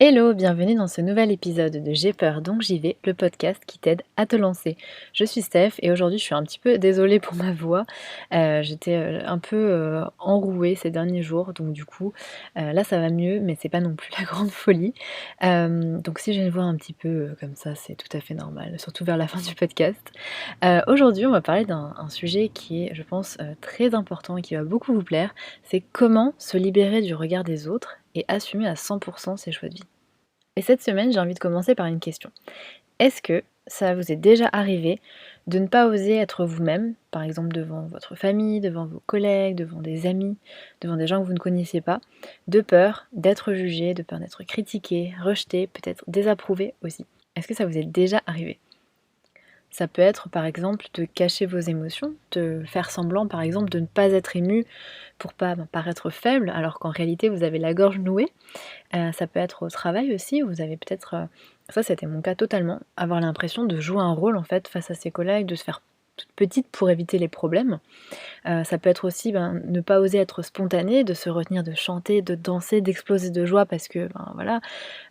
Hello, bienvenue dans ce nouvel épisode de J'ai peur donc j'y vais, le podcast qui t'aide à te lancer. Je suis Steph et aujourd'hui je suis un petit peu désolée pour ma voix. J'étais un peu enrouée ces derniers jours, donc du coup là ça va mieux, mais c'est pas non plus la grande folie. Donc si j'ai une voix un petit peu comme ça, c'est tout à fait normal, surtout vers la fin du podcast. Aujourd'hui on va parler d'un sujet qui est, je pense, très important et qui va beaucoup vous plaire. C'est comment se libérer du regard des autres et assumer à 100% ses choix de vie. Et cette semaine, j'ai envie de commencer par une question. Est-ce que ça vous est déjà arrivé de ne pas oser être vous-même, par exemple devant votre famille, devant vos collègues, devant des amis, devant des gens que vous ne connaissiez pas, de peur d'être jugé, de peur d'être critiqué, rejeté, peut-être désapprouvé aussi? Est-ce que ça vous est déjà arrivé? Ça peut être par exemple de cacher vos émotions, de faire semblant par exemple de ne pas être ému pour pas paraître faible alors qu'en réalité vous avez la gorge nouée. Ça peut être au travail aussi, vous avez peut-être, ça c'était mon cas totalement, avoir l'impression de jouer un rôle en fait face à ses collègues, de se faire toute petite pour éviter les problèmes. Ça peut être aussi, ne pas oser être spontané, de se retenir de chanter, de danser, d'exploser de joie parce que, voilà,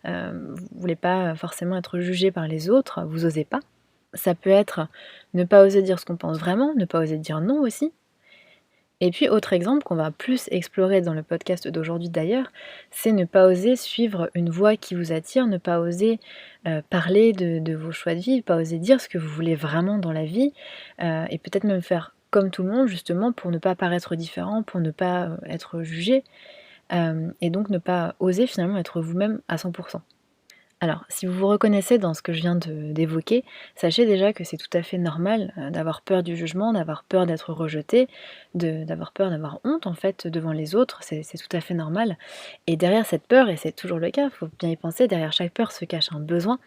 vous voulez pas forcément être jugé par les autres, vous osez pas. Ça peut être ne pas oser dire ce qu'on pense vraiment, ne pas oser dire non aussi. Et puis autre exemple qu'on va plus explorer dans le podcast d'aujourd'hui d'ailleurs, c'est ne pas oser suivre une voie qui vous attire, ne pas oser, parler de vos choix de vie, pas oser dire ce que vous voulez vraiment dans la vie, et peut-être même faire comme tout le monde justement pour ne pas paraître différent, pour ne pas, être jugé, et donc ne pas oser finalement être vous-même à 100. Alors, si vous vous reconnaissez dans ce que je viens d'évoquer, sachez déjà que c'est tout à fait normal d'avoir peur du jugement, d'avoir peur d'être rejeté, d'avoir peur d'avoir honte en fait devant les autres, c'est tout à fait normal. Et derrière cette peur, et c'est toujours le cas, il faut bien y penser, derrière chaque peur se cache un besoin.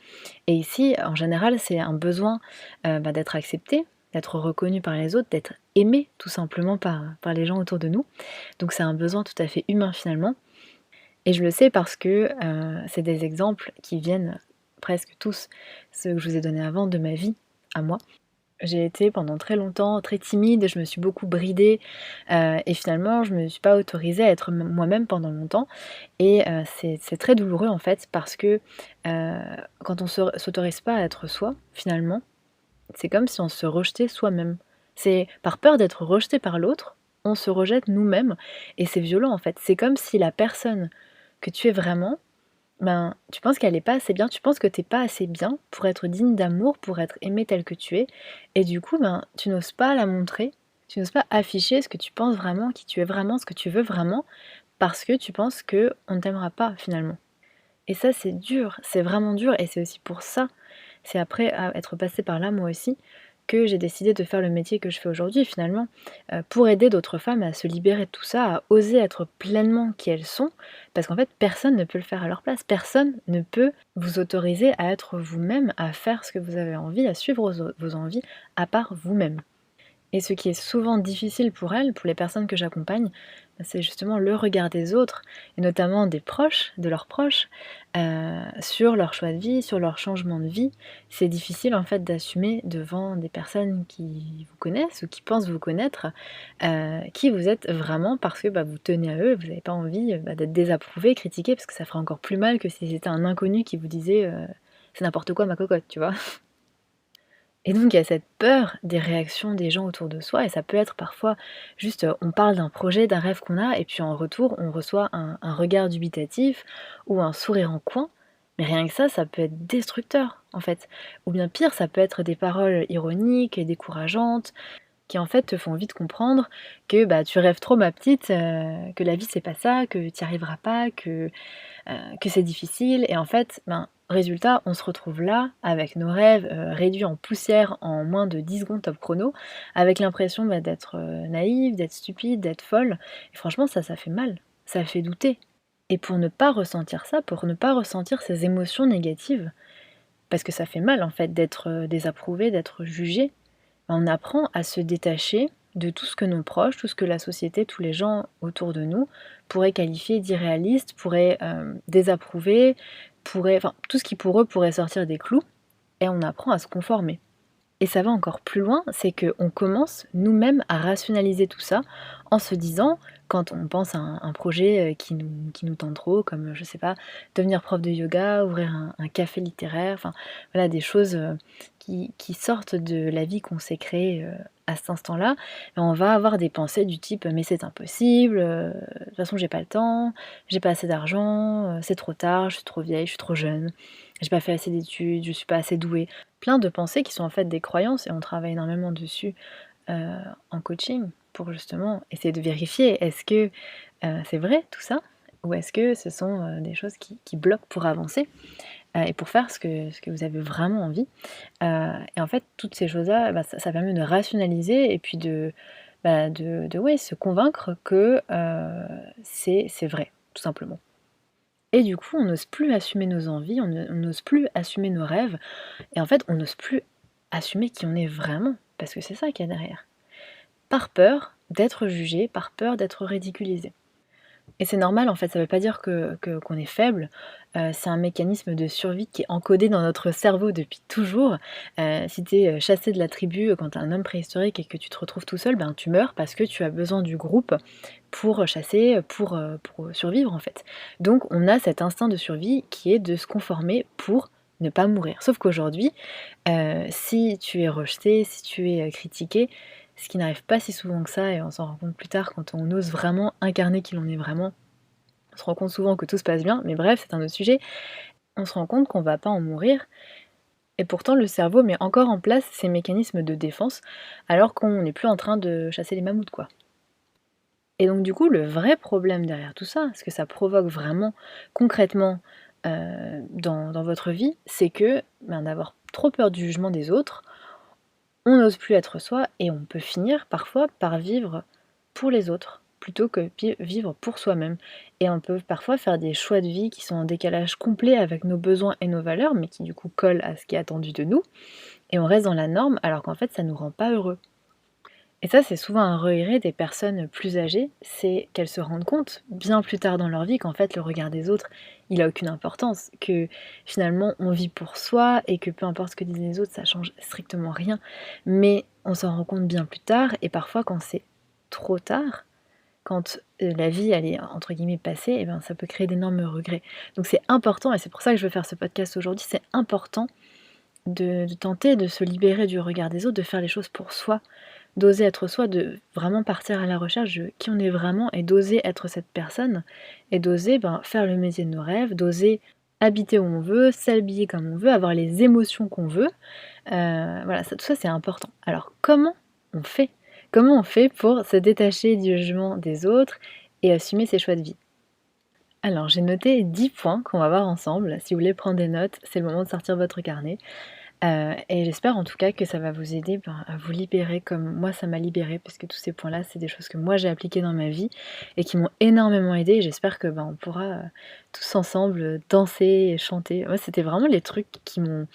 Et ici, en général, c'est un besoin d'être accepté, d'être reconnu par les autres, d'être aimé tout simplement par les gens autour de nous. Donc c'est un besoin tout à fait humain finalement. Et je le sais parce que, c'est des exemples qui viennent presque tous, ceux que je vous ai donnés avant, de ma vie à moi. J'ai été pendant très longtemps très timide, je me suis beaucoup bridée, et finalement je me suis pas autorisée à être moi-même pendant longtemps et c'est très douloureux en fait parce que, heu, quand on s'autorise pas à être soi, finalement, c'est comme si on se rejetait soi-même. C'est par peur d'être rejeté par l'autre, on se rejette nous-mêmes et c'est violent en fait. C'est comme si la personne que tu es vraiment, tu penses qu'elle est pas assez bien, tu penses que tu es pas assez bien pour être digne d'amour, pour être aimé tel que tu es et du coup, tu n'oses pas la montrer, tu n'oses pas afficher ce que tu penses vraiment, qui tu es vraiment, ce que tu veux vraiment, parce que tu penses qu'on ne t'aimera pas finalement. Et ça, c'est dur, c'est vraiment dur et c'est aussi pour ça, c'est après être passée par là moi aussi, que j'ai décidé de faire le métier que je fais aujourd'hui finalement, pour aider d'autres femmes à se libérer de tout ça, à oser être pleinement qui elles sont, parce qu'en fait personne ne peut le faire à leur place. Personne ne peut vous autoriser à être vous-même, à faire ce que vous avez envie, à suivre vos envies, à part vous-même. Et ce qui est souvent difficile pour elles, pour les personnes que j'accompagne, c'est justement le regard des autres, et notamment des proches, de leurs proches, sur leur choix de vie, sur leur changement de vie. C'est difficile en fait d'assumer devant des personnes qui vous connaissent ou qui pensent vous connaître, qui vous êtes vraiment parce que vous tenez à eux, vous n'avez pas envie d'être désapprouvé, critiqué, parce que ça ferait encore plus mal que si c'était un inconnu qui vous disait c'est n'importe quoi ma cocotte, tu vois. Et donc il y a cette peur des réactions des gens autour de soi et ça peut être parfois juste, on parle d'un projet, d'un rêve qu'on a et puis en retour on reçoit un regard dubitatif ou un sourire en coin. Mais rien que ça peut être destructeur en fait. Ou bien pire, ça peut être des paroles ironiques et décourageantes qui en fait te font vite comprendre que, tu rêves trop ma petite, que la vie c'est pas ça, que tu y arriveras pas, que c'est difficile et en fait, résultat, on se retrouve là avec nos rêves, réduits en poussière en moins de 10 secondes top chrono, avec l'impression, d'être, naïve, d'être stupide, d'être folle et franchement ça fait mal, ça fait douter et pour ne pas ressentir ça, pour ne pas ressentir ces émotions négatives, parce que ça fait mal en fait d'être, désapprouvé, d'être jugé, on apprend à se détacher de tout ce que nos proches, tout ce que la société, tous les gens autour de nous pourraient qualifier d'irréaliste, pourraient désapprouver, tout ce qui pour eux pourrait sortir des clous, et on apprend à se conformer. Et ça va encore plus loin, c'est qu'on commence nous-mêmes à rationaliser tout ça en se disant quand on pense à un projet, qui nous tente trop comme, je sais pas, devenir prof de yoga, ouvrir un café littéraire, enfin voilà des choses, qui sortent de la vie qu'on s'est créée, à cet instant-là. Et on va avoir des pensées du type: «Mais c'est impossible, de toute façon j'ai pas le temps, j'ai pas assez d'argent, c'est trop tard, je suis trop vieille, je suis trop jeune, j'ai pas fait assez d'études, je suis pas assez douée». Plein de pensées qui sont en fait des croyances et on travaille énormément dessus, heu, en coaching pour justement essayer de vérifier est-ce que, c'est vrai tout ça? Ou est-ce que ce sont, des choses qui bloquent pour avancer, et pour faire ce que vous avez vraiment envie? Et en fait toutes ces choses-là, bah, ça permet de rationaliser et puis de ouais, se convaincre que, c'est vrai, tout simplement. Et du coup, on n'ose plus assumer nos envies, on n'ose plus assumer nos rêves et en fait, on n'ose plus assumer qui on est vraiment, parce que c'est ça qu'il y a derrière. Par peur d'être jugé, par peur d'être ridiculisé. Et c'est normal en fait, ça veut pas dire qu'on est faible, c'est un mécanisme de survie qui est encodé dans notre cerveau depuis toujours. Si tu es, chassé de la tribu, quand tu es un homme préhistorique et que tu te retrouves tout seul, ben, tu meurs parce que tu as besoin du groupe pour chasser, pour survivre en fait. Donc on a cet instinct de survie qui est de se conformer pour ne pas mourir. Sauf qu'aujourd'hui, si tu es rejeté, si tu es, critiqué, ce qui n'arrive pas si souvent que ça et on s'en rend compte plus tard quand on ose vraiment incarner qui l'on est vraiment. On se rend compte souvent que tout se passe bien, mais bref, c'est un autre sujet. On se rend compte qu'on va pas en mourir et pourtant le cerveau met encore en place ses mécanismes de défense alors qu'on n'est plus en train de chasser les mammouths, quoi. Et donc du coup, le vrai problème derrière tout ça, ce que ça provoque vraiment concrètement, dans votre vie, c'est que, ben, d'avoir trop peur du jugement des autres, on n'ose plus être soi et on peut finir parfois par vivre pour les autres, plutôt que vivre pour soi-même. Et on peut parfois faire des choix de vie qui sont en décalage complet avec nos besoins et nos valeurs, mais qui du coup collent à ce qui est attendu de nous, et on reste dans la norme alors qu'en fait ça ne nous rend pas heureux. Et ça, c'est souvent un regret des personnes plus âgées, c'est qu'elles se rendent compte, bien plus tard dans leur vie, qu'en fait le regard des autres, il a aucune importance, que finalement on vit pour soi et que peu importe ce que disent les autres, ça change strictement rien. Mais on s'en rend compte bien plus tard et parfois quand c'est trop tard, quand, la vie elle est entre guillemets «passée» et ben, ça peut créer d'énormes regrets. Donc c'est important et c'est pour ça que je veux faire ce podcast aujourd'hui, c'est important de tenter de se libérer du regard des autres, de faire les choses pour soi, d'oser être soi, de vraiment partir à la recherche de qui on est vraiment et d'oser être cette personne et d'oser, ben, faire le métier de nos rêves, d'oser habiter où on veut, s'habiller comme on veut, avoir les émotions qu'on veut. Voilà, ça tout ça c'est important. Alors comment on fait? Comment on fait pour se détacher du jugement des autres et assumer ses choix de vie? Alors j'ai noté 10 points qu'on va voir ensemble. Si vous voulez prendre des notes, c'est le moment de sortir votre carnet. Et j'espère en tout cas que ça va vous aider, ben, à vous libérer comme moi ça m'a libérée, parce que tous ces points-là, c'est des choses que moi j'ai appliquées dans ma vie et qui m'ont énormément aidée et j'espère que, ben, on pourra, tous ensemble, danser et chanter. Moi, c'était vraiment les trucs qui m'ont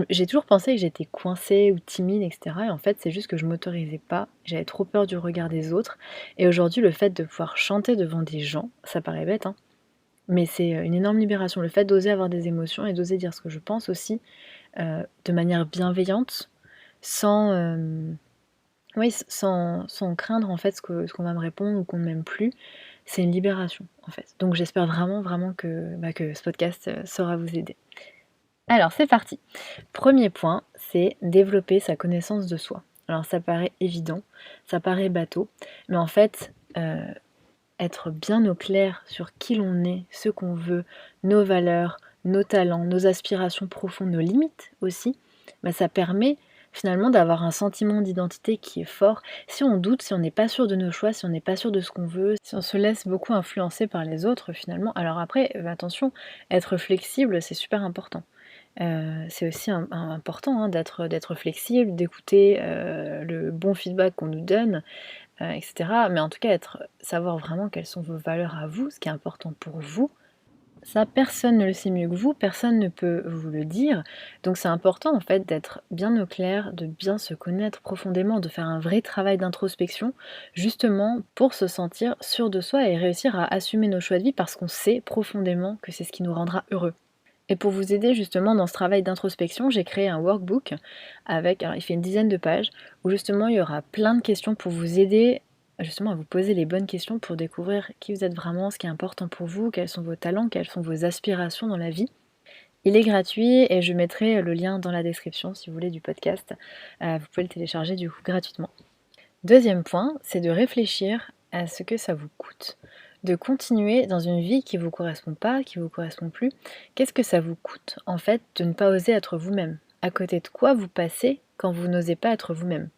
j'ai toujours pensé que j'étais coincée ou timide et cetera et en fait, c'est juste que je m'autorisais pas, j'avais trop peur du regard des autres et aujourd'hui, le fait de pouvoir chanter devant des gens, ça paraît bête, hein, mais c'est, une énorme libération. Le fait d'oser avoir des émotions et d'oser dire ce que je pense aussi, de manière bienveillante, sans, oui, sans craindre en fait ce qu'on va me répondre ou qu'on ne m'aime plus. C'est une libération, en fait. Donc j'espère vraiment, vraiment que, bah, que ce podcast, saura vous aider. Alors c'est parti. Premier point, c'est développer sa connaissance de soi. Alors ça paraît évident, ça paraît bateau, mais en fait, être bien au clair sur qui l'on est, ce qu'on veut, nos valeurs, nos talents, nos aspirations profondes, nos limites aussi, bah, ça permet finalement d'avoir un sentiment d'identité qui est fort. Si on doute, si on n'est pas sûr de nos choix, si on n'est pas sûr de ce qu'on veut, si on se laisse beaucoup influencer par les autres finalement, alors après, attention, être flexible, c'est super important. C'est aussi important, hein, d'être flexible, d'écouter, le bon feedback qu'on nous donne, et cetera. Mais en tout cas, savoir vraiment quelles sont vos valeurs à vous, ce qui est important pour vous. Ça, personne ne le sait mieux que vous, personne ne peut vous le dire. Donc c'est important en fait d'être bien au clair, de bien se connaître profondément, de faire un vrai travail d'introspection, justement pour se sentir sûr de soi et réussir à assumer nos choix de vie parce qu'on sait profondément que c'est ce qui nous rendra heureux. Et pour vous aider justement dans ce travail d'introspection, j'ai créé un workbook avec, alors il fait une dizaine de pages, où justement il y aura plein de questions pour vous aider justement à vous poser les bonnes questions pour découvrir qui vous êtes vraiment, ce qui est important pour vous, quels sont vos talents, quelles sont vos aspirations dans la vie. Il est gratuit et je mettrai le lien dans la description si vous voulez du podcast. Vous pouvez le télécharger du coup gratuitement. Deuxième point, c'est de réfléchir à ce que ça vous coûte. De continuer dans une vie qui ne vous correspond pas, qui ne vous correspond plus. Qu'est-ce que ça vous coûte en fait de ne pas oser être vous-même? À côté de quoi vous passez quand vous n'osez pas être vous-même?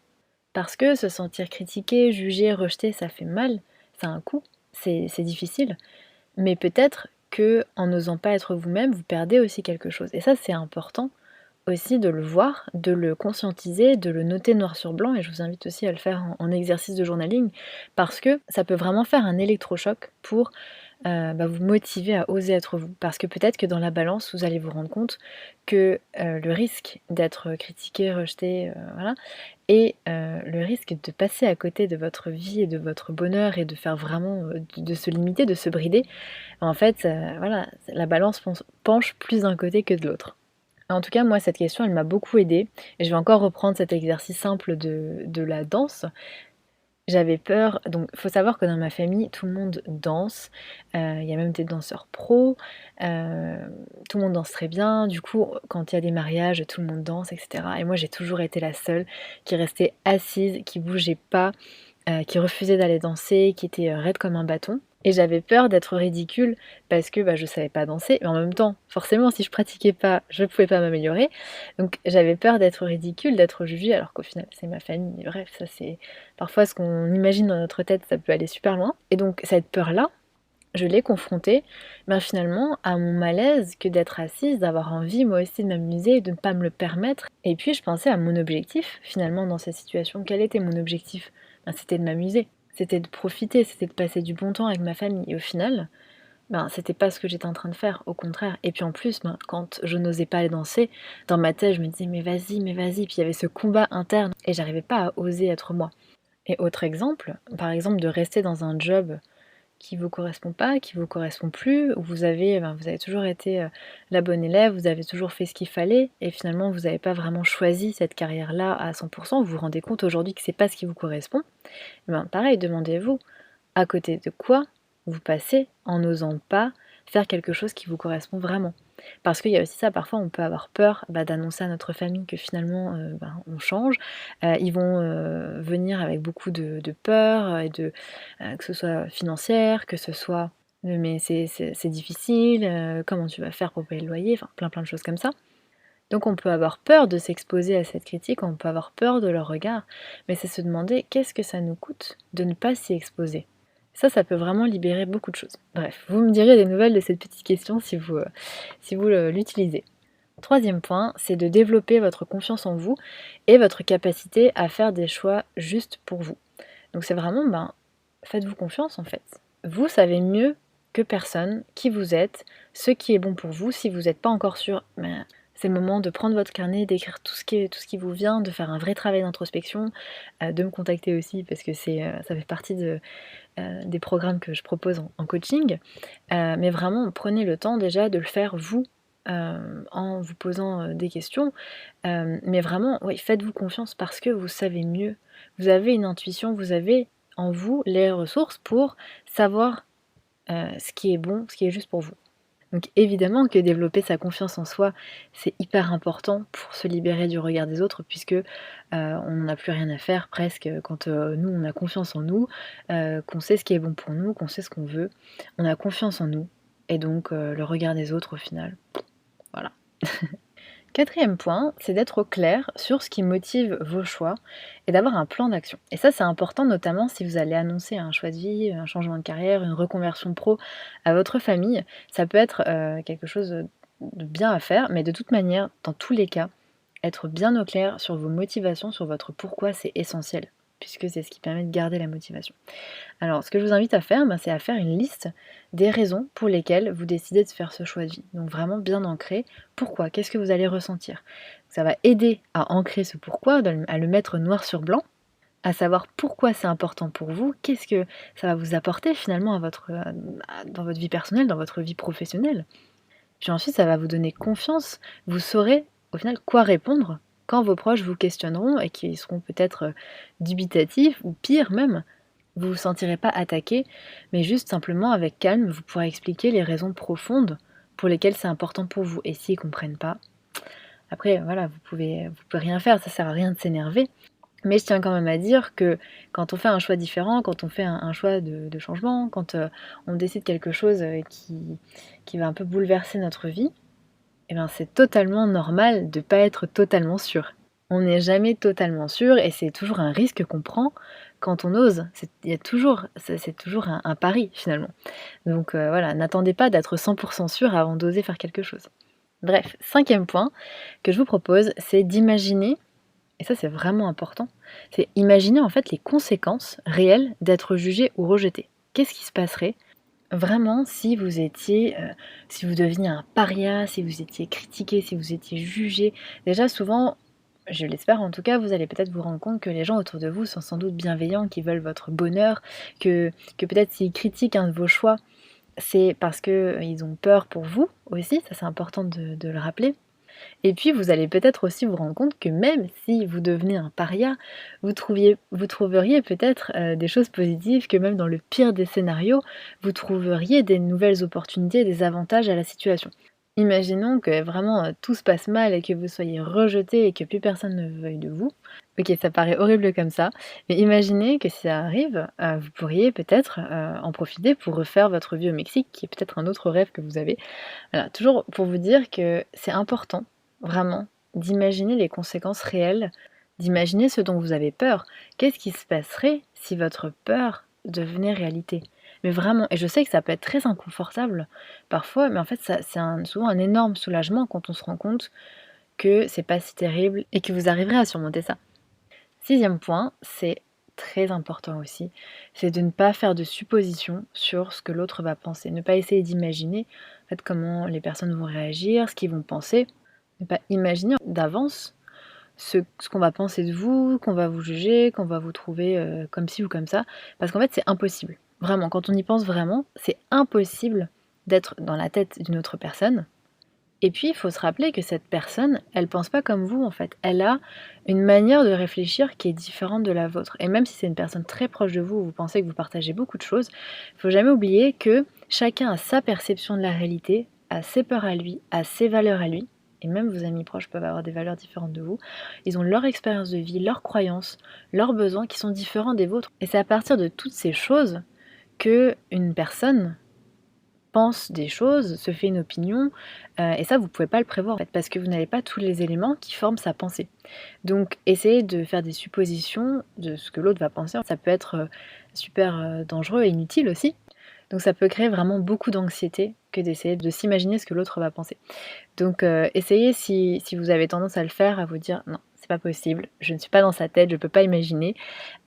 Parce que se sentir critiqué, jugé, rejeté, ça fait mal, ça a un coût, c'est difficile. Mais peut-être que en n'osant pas être vous-même, vous perdez aussi quelque chose. Et ça, c'est important aussi de le voir, de le conscientiser, de le noter noir sur blanc, et je vous invite aussi à le faire en exercice de journaling, parce que ça peut vraiment faire un électrochoc pour vous motiver à oser être vous. Parce que peut-être que dans la balance, vous allez vous rendre compte que le risque d'être critiqué, rejeté, voilà, et le risque de passer à côté de votre vie et de votre bonheur et de faire vraiment, de se limiter, de se brider, en fait, voilà, la balance penche plus d'un côté que de l'autre. En tout cas, moi, cette question, elle m'a beaucoup aidée et je vais encore reprendre cet exercice simple de la danse. J'avais peur, donc il faut savoir que dans ma famille, tout le monde danse, il y a même des danseurs pros, heu, tout le monde danse très bien. Du coup, quand il y a des mariages, tout le monde danse et cetera, et moi, j'ai toujours été la seule qui restait assise, qui bougeait pas, qui refusait d'aller danser, qui était, raide comme un bâton, et j'avais peur d'être ridicule parce que, je savais pas danser, mais en même temps, forcément, si je pratiquais pas, je pouvais pas m'améliorer. Donc j'avais peur d'être ridicule, d'être jugée, alors qu'au final, c'est ma famille. Bref, ça c'est parfois ce qu'on imagine dans notre tête, ça peut aller super loin, et donc cette peur-là, je l'ai confrontée, finalement, à mon malaise que d'être assise, d'avoir envie moi aussi de m'amuser et de ne pas me le permettre. Et puis je pensais à mon objectif, finalement, dans cette situation. Quel était mon objectif? C'était de m'amuser, c'était de profiter, c'était de passer du bon temps avec ma famille. Et au final, c'était pas ce que j'étais en train de faire, au contraire. Et puis en plus, quand je n'osais pas aller danser, dans ma tête, je me disais: mais vas-y», puis il y avait ce combat interne et j'arrivais pas à oser être moi. Et autre exemple, par exemple de rester dans un job qui vous correspond pas, qui vous correspond plus, où vous avez toujours été, la bonne élève, vous avez toujours fait ce qu'il fallait et finalement vous n'avez pas vraiment choisi cette carrière-là à 100. Vous vous rendez compte aujourd'hui que c'est pas ce qui vous correspond. Pareil, demandez-vous, à côté de quoi vous passez en n'osant pas faire quelque chose qui vous correspond vraiment? Parce qu'il y a aussi ça, parfois on peut avoir peur, d'annoncer à notre famille que finalement, on change. Ils vont, venir avec beaucoup de peur, et que ce soit financière, que ce soit: «Mais c'est difficile, comment tu vas faire pour payer le loyer?» Enfin plein, plein de choses comme ça. Donc on peut avoir peur de s'exposer à cette critique, on peut avoir peur de leur regard, mais c'est se demander: qu'est-ce que ça nous coûte de ne pas s'y exposer? Ça peut vraiment libérer beaucoup de choses. Bref, vous me direz des nouvelles de cette petite question si vous l'utilisez. Troisième point, c'est de développer votre confiance en vous et votre capacité à faire des choix justes pour vous. Donc c'est vraiment, faites-vous confiance en fait. Vous savez mieux que personne qui vous êtes, ce qui est bon pour vous. Si vous n'êtes pas encore sûr, c'est le moment de prendre votre carnet, d'écrire tout ce qui vous vient, de faire un vrai travail d'introspection, de me contacter aussi parce que ça fait partie des programmes que je propose en coaching. Mais vraiment, prenez le temps déjà de le faire vous, en vous posant, des questions. Mais vraiment, oui, faites-vous confiance parce que vous savez mieux. Vous avez une intuition, vous avez en vous les ressources pour savoir, ce qui est bon, ce qui est juste pour vous. Donc évidemment que développer sa confiance en soi, c'est hyper important pour se libérer du regard des autres puisque, on n'en a plus rien à faire presque, quand, nous on a confiance en nous, qu'on sait ce qui est bon pour nous, qu'on sait ce qu'on veut. On a confiance en nous et donc le regard des autres au final, voilà. Quatrième point, c'est d'être au clair sur ce qui motive vos choix et d'avoir un plan d'action. Et ça, c'est important notamment si vous allez annoncer un choix de vie, un changement de carrière, une reconversion pro à votre famille. Ça peut être quelque chose de bien à faire, mais de toute manière, dans tous les cas, être bien au clair sur vos motivations, sur votre pourquoi, c'est essentiel, puisque c'est ce qui permet de garder la motivation. Alors, ce que je vous invite à faire, c'est à faire une liste des raisons pour lesquelles vous décidez de faire ce choix de vie. Donc vraiment bien ancré. Pourquoi? Qu'est-ce que vous allez ressentir? Ça va aider à ancrer ce pourquoi, à le mettre noir sur blanc, à savoir pourquoi c'est important pour vous, qu'est-ce que ça va vous apporter finalement dans votre vie personnelle, dans votre vie professionnelle. Puis ensuite, ça va vous donner confiance. Vous saurez au final quoi répondre quand vos proches vous questionneront et qui seront peut-être dubitatifs ou pire même, Vous vous sentirez pas attaqué, mais juste simplement avec calme, vous pourrez expliquer les raisons profondes pour lesquelles c'est important pour vous. Et s'ils comprennent pas, après voilà, vous pouvez rien faire, ça sert à rien de s'énerver. Mais je tiens quand même à dire que quand on fait un choix différent, quand on fait un choix de changement, quand, on décide quelque chose, qui va un peu bouleverser notre vie, eh ben, c'est totalement normal de pas être totalement sûr. On n'est jamais totalement sûr et c'est toujours un risque qu'on prend quand on ose. Il y a toujours c'est toujours un pari finalement. Donc, voilà, n'attendez pas d'être 100 sûr avant d'oser faire quelque chose. Bref, 5e point que je vous propose, c'est d'imaginer, et ça c'est vraiment important, c'est imaginer en fait les conséquences réelles d'être jugé ou rejeté. Qu'est-ce qui se passerait vraiment si vous étiez, si vous deveniez un paria, si vous étiez critiqué, si vous étiez jugé? Déjà souvent, je l'espère en tout cas, vous allez peut-être vous rendre compte que les gens autour de vous sont sans doute bienveillants, qui veulent votre bonheur, que peut-être s'ils critiquent un de vos choix, c'est parce qu'ils ont peur pour vous aussi, ça c'est important de le rappeler. Et puis vous allez peut-être aussi vous rendre compte que même si vous devenez un paria, vous trouveriez peut-être, des choses positives, que même dans le pire des scénarios, vous trouveriez des nouvelles opportunités, des avantages à la situation. Imaginons que vraiment, tout se passe mal et que vous soyez rejeté et que plus personne ne veuille de vous. OK, ça paraît horrible comme ça, mais imaginez que si ça arrive, vous pourriez peut-être, en profiter pour refaire votre vie au Mexique, qui est peut-être un autre rêve que vous avez. Voilà, toujours pour vous dire que c'est important, vraiment, d'imaginer les conséquences réelles, d'imaginer ce dont vous avez peur. Qu'est-ce qui se passerait si votre peur devenait réalité? Mais vraiment, et je sais que ça peut être très inconfortable parfois, mais en fait, ça, souvent un énorme soulagement quand on se rend compte que c'est pas si terrible et que vous arriverez à surmonter ça. 6e point, c'est très important aussi, c'est de ne pas faire de suppositions sur ce que l'autre va penser. Ne pas essayer d'imaginer en fait, comment les personnes vont réagir, ce qu'ils vont penser. Ne pas imaginer d'avance ce qu'on va penser de vous, qu'on va vous juger, qu'on va vous trouver comme ci ou comme ça. Parce qu'en fait, c'est impossible. Vraiment, quand on y pense vraiment, c'est impossible d'être dans la tête d'une autre personne. Et puis, il faut se rappeler que cette personne, elle pense pas comme vous en fait. Elle a une manière de réfléchir qui est différente de la vôtre. Et même si c'est une personne très proche de vous, vous pensez que vous partagez beaucoup de choses, il faut jamais oublier que chacun a sa perception de la réalité, a ses peurs à lui, a ses valeurs à lui. Et même vos amis proches peuvent avoir des valeurs différentes de vous. Ils ont leur expérience de vie, leurs croyances, leurs besoins qui sont différents des vôtres. Et c'est à partir de toutes ces choses que une personne pense des choses, se fait une opinion, et ça vous pouvez pas le prévoir en fait, parce que vous n'avez pas tous les éléments qui forment sa pensée. Donc essayez de faire des suppositions de ce que l'autre va penser, ça peut être, super, dangereux et inutile aussi. Donc ça peut créer vraiment beaucoup d'anxiété que d'essayer de s'imaginer ce que l'autre va penser. Donc essayez si vous avez tendance à le faire, à vous dire: «Non, c'est pas possible, je ne suis pas dans sa tête, je peux pas imaginer»,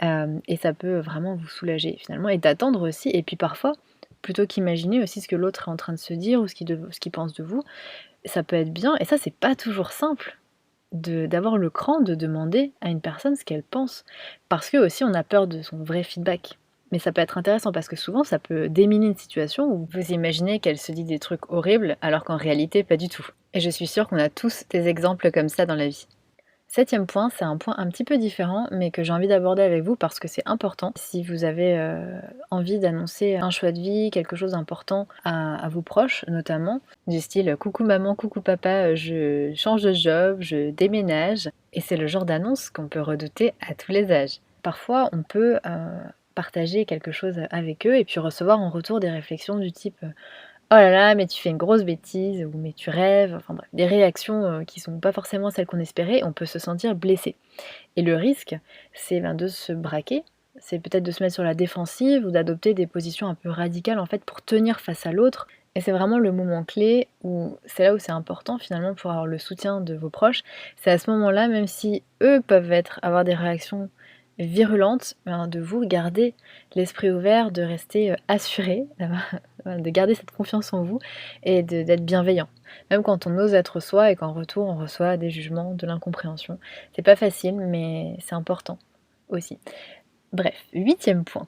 et ça peut vraiment vous soulager finalement et d'attendre aussi et puis parfois, plutôt qu'imaginer aussi ce que l'autre est en train de se dire ou ce qu'il pense de vous, ça peut être bien et ça c'est pas toujours simple d'avoir le cran de demander à une personne ce qu'elle pense. Parce que aussi on a peur de son vrai feedback. Mais ça peut être intéressant parce que souvent ça peut déminer une situation où vous imaginez qu'elle se dit des trucs horribles alors qu'en réalité pas du tout. Et je suis sûre qu'on a tous des exemples comme ça dans la vie. 7e point, c'est un point un petit peu différent, mais que j'ai envie d'aborder avec vous parce que c'est important. Si vous avez envie d'annoncer un choix de vie, quelque chose d'important à vos proches, notamment, du style coucou maman, coucou papa, je change de job, je déménage. Et c'est le genre d'annonce qu'on peut redouter à tous les âges. Parfois, on peut partager quelque chose avec eux et puis recevoir en retour des réflexions du type «Oh là là, mais tu fais une grosse bêtise» ou «Mais tu rêves», enfin bref, des réactions, qui sont pas forcément celles qu'on espérait, on peut se sentir blessé. Et le risque, c'est, ben, de se braquer, c'est peut-être de se mettre sur la défensive ou d'adopter des positions un peu radicales, en fait, pour tenir face à l'autre. Et c'est vraiment le moment clé où c'est là où c'est important finalement pour avoir le soutien de vos proches. C'est à ce moment-là, même si eux peuvent avoir des réactions virulentes, ben, de vous garder l'esprit ouvert, de rester, assuré, voilà, de garder cette confiance en vous et d'être bienveillant. Même quand on ose être soi et qu'en retour on reçoit des jugements, de l'incompréhension. C'est pas facile, mais c'est important aussi. Bref, 8e point.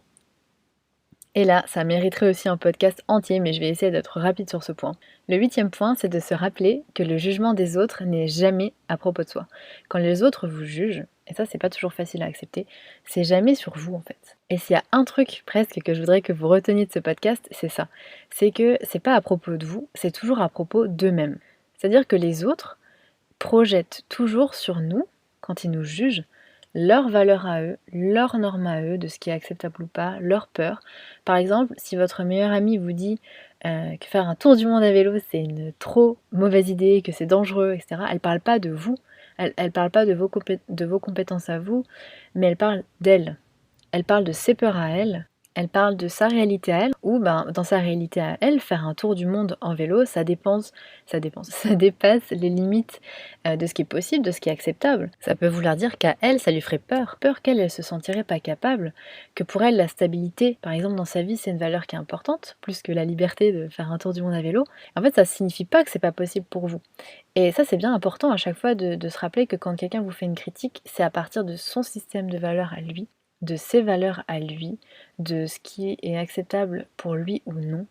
Et là, ça mériterait aussi un podcast entier, mais je vais essayer d'être rapide sur ce point. Le 8e point, c'est de se rappeler que le jugement des autres n'est jamais à propos de soi. Quand les autres vous jugent, Et ça, c'est pas toujours facile à accepter. C'est jamais sur vous, en fait. Et s'il y a un truc presque que je voudrais que vous reteniez de ce podcast, c'est ça. C'est que c'est pas à propos de vous, c'est toujours à propos d'eux-mêmes. C'est-à-dire que les autres projettent toujours sur nous, quand ils nous jugent, leurs valeurs à eux, leurs normes à eux, de ce qui est acceptable ou pas, leurs peurs. Par exemple, si votre meilleur ami vous dit que faire un tour du monde à vélo, c'est une trop mauvaise idée, que c'est dangereux, etc., elle parle pas de vous, elle parle pas de vos compétences à vous, mais elle parle d'elle. Elle parle de ses peurs à elle parle de sa réalité à elle, ou dans sa réalité à elle, faire un tour du monde en vélo, ça dépasse les limites de ce qui est possible, de ce qui est acceptable. Ça peut vouloir dire qu'à elle, ça lui ferait peur qu'elle, elle se sentirait pas capable, que pour elle, la stabilité, par exemple, dans sa vie, c'est une valeur qui est importante, plus que la liberté de faire un tour du monde à vélo. En fait, ça signifie pas que c'est pas possible pour vous. Et ça, c'est bien important à chaque fois de se rappeler que quand quelqu'un vous fait une critique, c'est à partir de son système de valeurs à lui, de ses valeurs à lui, de ce qui est acceptable pour lui ou non,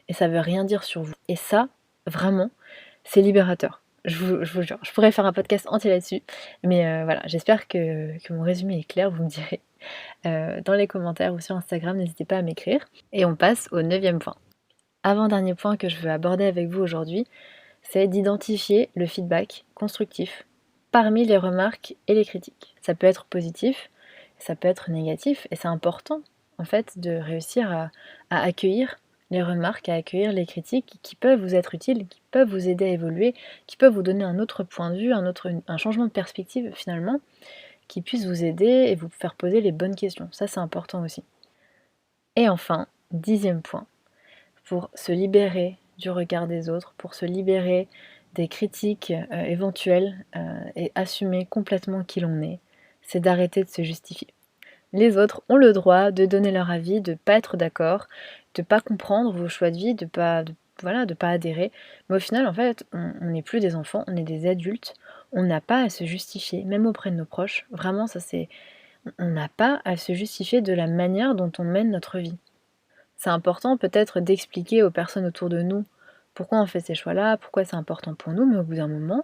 et ça veut rien dire sur vous. Et ça, vraiment, c'est libérateur. Je vous jure, je pourrais faire un podcast entier là-dessus, mais voilà, j'espère que mon résumé est clair, vous me direz dans les commentaires ou sur Instagram, n'hésitez pas à m'écrire. Et on passe au 9e point. Avant-dernier point que je veux aborder avec vous aujourd'hui, c'est d'identifier le feedback constructif parmi les remarques et les critiques. Ça peut être positif, ça peut être négatif, et c'est important en fait de réussir à accueillir les remarques, à accueillir les critiques qui peuvent vous être utiles, qui peuvent vous aider à évoluer, qui peuvent vous donner un autre point de vue, un changement de perspective finalement, qui puisse vous aider et vous faire poser les bonnes questions. Ça, c'est important aussi. Et enfin, 10e point, pour se libérer du regard des autres, pour se libérer des critiques éventuelles et assumer complètement qui l'on est, c'est d'arrêter de se justifier. Les autres ont le droit de donner leur avis, de ne pas être d'accord, de ne pas comprendre vos choix de vie, de pas adhérer. Mais au final, en fait, on n'est plus des enfants, on est des adultes. On n'a pas à se justifier, même auprès de nos proches. Vraiment, ça c'est... On n'a pas à se justifier de la manière dont on mène notre vie. C'est important peut-être d'expliquer aux personnes autour de nous pourquoi on fait ces choix-là, pourquoi c'est important pour nous, mais au bout d'un moment,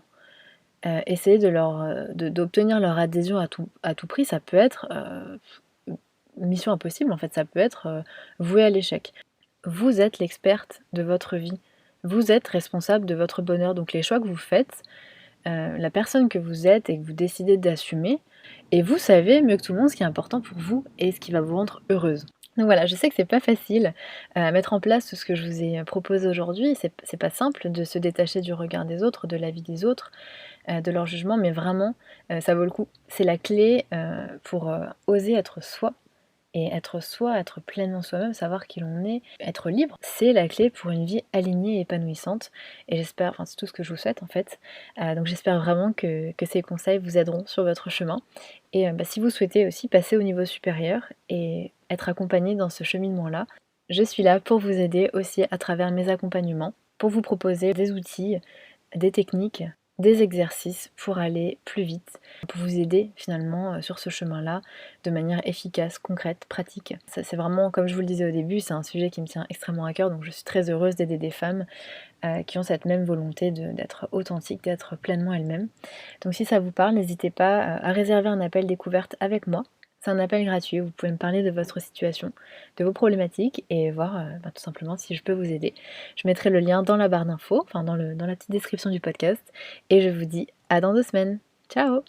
essayer d'obtenir leur adhésion à tout prix, ça peut être mission impossible, en fait, ça peut être voué à l'échec. Vous êtes l'experte de votre vie, vous êtes responsable de votre bonheur, donc les choix que vous faites, la personne que vous êtes et que vous décidez d'assumer, et vous savez mieux que tout le monde ce qui est important pour vous et ce qui va vous rendre heureuse. Donc voilà, je sais que c'est pas facile à mettre en place tout ce que je vous ai proposé aujourd'hui, c'est pas simple de se détacher du regard des autres, de l'avis des autres, de leur jugement, mais vraiment, ça vaut le coup. C'est la clé pour oser être soi, et être pleinement soi-même, savoir qui l'on est, être libre, c'est la clé pour une vie alignée et épanouissante. Et j'espère, enfin c'est tout ce que je vous souhaite en fait. Donc j'espère vraiment que ces conseils vous aideront sur votre chemin. Et si vous souhaitez aussi passer au niveau supérieur et être accompagné dans ce cheminement-là, je suis là pour vous aider aussi à travers mes accompagnements, pour vous proposer des outils, des techniques, des exercices pour aller plus vite, pour vous aider finalement sur ce chemin-là de manière efficace, concrète, pratique. Ça, c'est vraiment, comme je vous le disais au début, c'est un sujet qui me tient extrêmement à cœur, donc je suis très heureuse d'aider des femmes qui ont cette même volonté d'être authentiques, d'être pleinement elles-mêmes. Donc si ça vous parle, n'hésitez pas à réserver un appel découverte avec moi. C'est un appel gratuit, vous pouvez me parler de votre situation, de vos problématiques et voir tout simplement si je peux vous aider. Je mettrai le lien dans la barre d'infos, enfin dans la petite description du podcast. Et je vous dis à dans 2 semaines. Ciao!